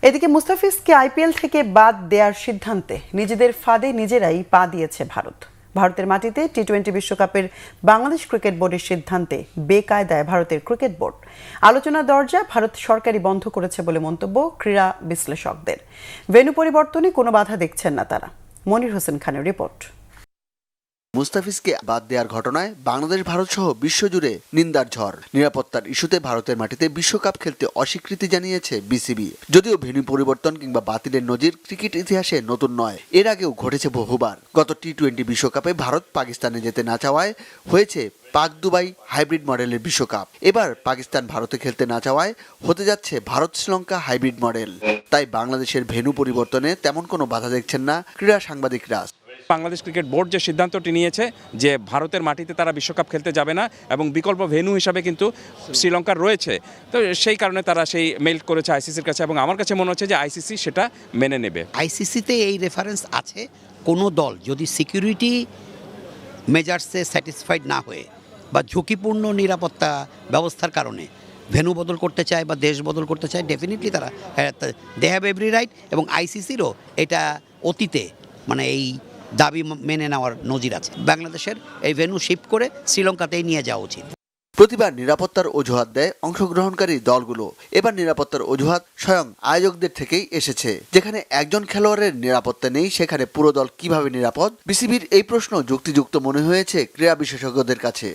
এদিকে মুস্তাফিজকে আইপিএল থেকে বাদ দেওয়ার সিদ্ধান্তে নিজেদের ফাঁদে নিজেরাই পা দিয়েছে ভারত। ভারতের মাটিতে টি-20 বিশ্বকাপের বাংলাদেশ ক্রিকেট বোর্ডের সিদ্ধান্তে বেকায়দায় ভারতের ক্রিকেট বোর্ড। আলোচনার দরজা ভারত সরকারই বন্ধ করেছে বলে মন্তব্য ক্রীড়া বিশ্লেষকদের। ভেন্যু পরিবর্তনে কোনো বাধা দেখছেন না তারা। মনির হোসেন খানের রিপোর্ট। মুস্তাফিজকে বাদ দেওয়ার ঘটনায় বাংলাদেশ ভারত সহ বিশ্বজুড়ে নিন্দার ঝড়। নিরাপত্তার ইস্যুতে ভারতের মাটিতে বিশ্বকাপ খেলতে অস্বীকৃতি জানিয়েছে বিসিবি। যদিও ভেন্যু পরিবর্তন কিংবা বাতিলের নজির ক্রিকেট ইতিহাসে নতুন নয়, এর আগেও ঘটেছে বহুবার। গত টি-20 বিশ্বকাপে ভারত পাকিস্তানে যেতে না চাওয়ায় হয়েছে পাক দুবাই হাইব্রিড মডেলের বিশ্বকাপ। এবার পাকিস্তান ভারতে খেলতে না চাওয়ায় হতে যাচ্ছে ভারত শ্রীলঙ্কা হাইব্রিড মডেল। তাই বাংলাদেশের ভেন্যু পরিবর্তনে তেমন কোনো বাধা দেখছেন না ক্রীড়া সাংবাদিকরা। বাংলাদেশ ক্রিকেট বোর্ড যে সিদ্ধান্তটি নিয়েছে যে ভারতের মাটিতে তারা বিশ্বকাপ খেলতে যাবে না এবং বিকল্প ভেন্যু হিসাবে কিন্তু শ্রীলঙ্কার রয়েছে, তো সেই কারণে তারা সেই মেইল করেছে আইসিসির কাছে এবং আমার কাছে মনে হচ্ছে যে আইসিসি সেটা মেনে নেবে। আইসিসিতে এই রেফারেন্স আছে, কোনো দল যদি সিকিউরিটি মেজার্সে স্যাটিসফাইড না হয়ে বা ঝুঁকিপূর্ণ নিরাপত্তা ব্যবস্থার কারণে ভেন্যু বদল করতে চায় বা দেশ বদল করতে চায়, ডেফিনেটলি তারা দে হ্যাভ এভরি রাইট। এবং আইসিসিরও এটা অতীতে এই দাবি মেনে নেওয়ার নজির আছে। বাংলাদেশের এই ভেন্যু শিফট করে শ্রীলঙ্কাতেই নিয়ে যাওয়া উচিত। প্রতিবার নিরাপত্তার অজুহাত দেয় অংশগ্রহণকারী দলগুলো। এবার নিরাপত্তার অজুহাত স্বয়ং আয়োজকদের থেকেই এসেছে। যেখানে একজন খেলোয়াড়ের নিরাপত্তা নেই, সেখানে পুরো দল কিভাবে নিরাপদ? বিসিবির এই প্রশ্ন যুক্তিযুক্ত মনে হয়েছে ক্রীড়া বিশেষজ্ঞদের কাছে।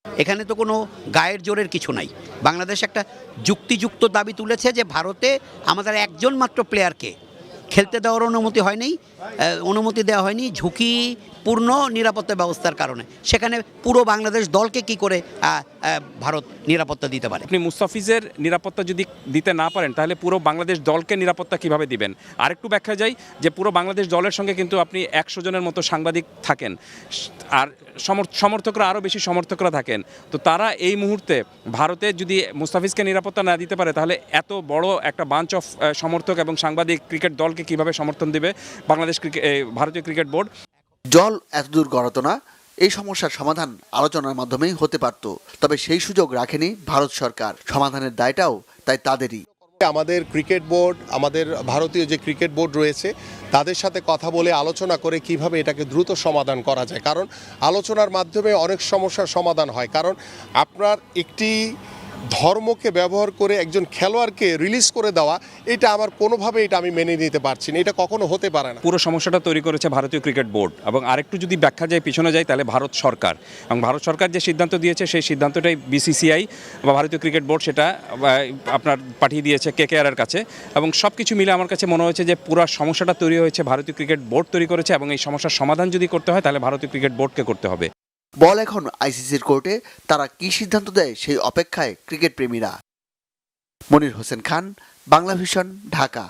এখানে তো কোনো গায়ের জোরের কিছু নাই। বাংলাদেশ একটা যুক্তিযুক্ত দাবি তুলেছে যে ভারতে আমাদের একজন মাত্র প্লেয়ারকে খেলতে দেওয়ার অনুমতি দেওয়া হয়নি ঝুঁকিপূর্ণ নিরাপত্তা ব্যবস্থার কারণে। সেখানে পুরো বাংলাদেশ দলকে কি করে ভারত নিরাপত্তা দিতে পারে? আপনি মুস্তাফিজের নিরাপত্তা যদি দিতে না পারেন তাহলে পুরো বাংলাদেশ দলকে নিরাপত্তা কিভাবে দিবেন? আরেকটু ব্যাখ্যা যাই যে পুরো বাংলাদেশ দলের সঙ্গে কিন্তু আপনি 100 জনের মতো সাংবাদিক থাকেন আর সমর্থকরা আরও বেশি সমর্থকরা থাকেন। তো তারা এই মুহূর্তে ভারতে যদি মুস্তাফিজকে নিরাপত্তা না দিতে পারে তাহলে এত বড় একটা বাঞ্চ অফ সমর্থক এবং সাংবাদিক ক্রিকেট দলকে কিভাবে সমর্থন দেবে ভারতীয় ক্রিকেট বোর্ড? জল এতদূর গড়াতো না, এই সমস্যার সমাধান আলোচনার মাধ্যমেই হতে পারত। তবে সেই সুযোগ রাখেনি ভারত সরকার। সমাধানের দায়টাও তাই তাদেরই। আমাদের ক্রিকেট বোর্ড, আমাদের ভারতীয় যে ক্রিকেট বোর্ড রয়েছে তাদের সাথে কথা বলে আলোচনা করে কিভাবে এটাকে দ্রুত সমাধান করা যায়। কারণ আলোচনার মাধ্যমে অনেক সমস্যার সমাধান হয়। কারণ আপনার একটি ধর্মকে ব্যবহার করে একজন খেলোয়াড়কে রিলিজ করে দেওয়া, এটা আমার কোনোভাবে এটা আমি মেনে নিতে পারছি না, এটা কখনো হতে পারে না। পুরো সমস্যাটা তৈরি করেছে ভারতীয় ক্রিকেট বোর্ড। এবং আরেকটু যদি ব্যাখ্যা যায় পিছনে যায় তাহলে ভারত সরকার এবং ভারত সরকার যে সিদ্ধান্ত দিয়েছে সেই সিদ্ধান্তটাই বিসিসিআই বা ভারতীয় ক্রিকেট বোর্ড সেটা আপনার পাঠিয়ে দিয়েছে কেকেআরের কাছে। এবং সব কিছু মিলে আমার কাছে মনে হয়েছে যে পুরো সমস্যাটা তৈরি হয়েছে ভারতীয় ক্রিকেট বোর্ড তৈরি করেছে এবং এই সমস্যার সমাধান যদি করতে হয় তাহলে ভারতীয় ক্রিকেট বোর্ডকে করতে হবে। বল এখন আইসিসির কোর্টে, তারা কি সিদ্ধান্ত দেয় সেই অপেক্ষায় ক্রিকেট প্রেমীরা। মনির হোসেন খান, বাংলা ভিশন, ঢাকা।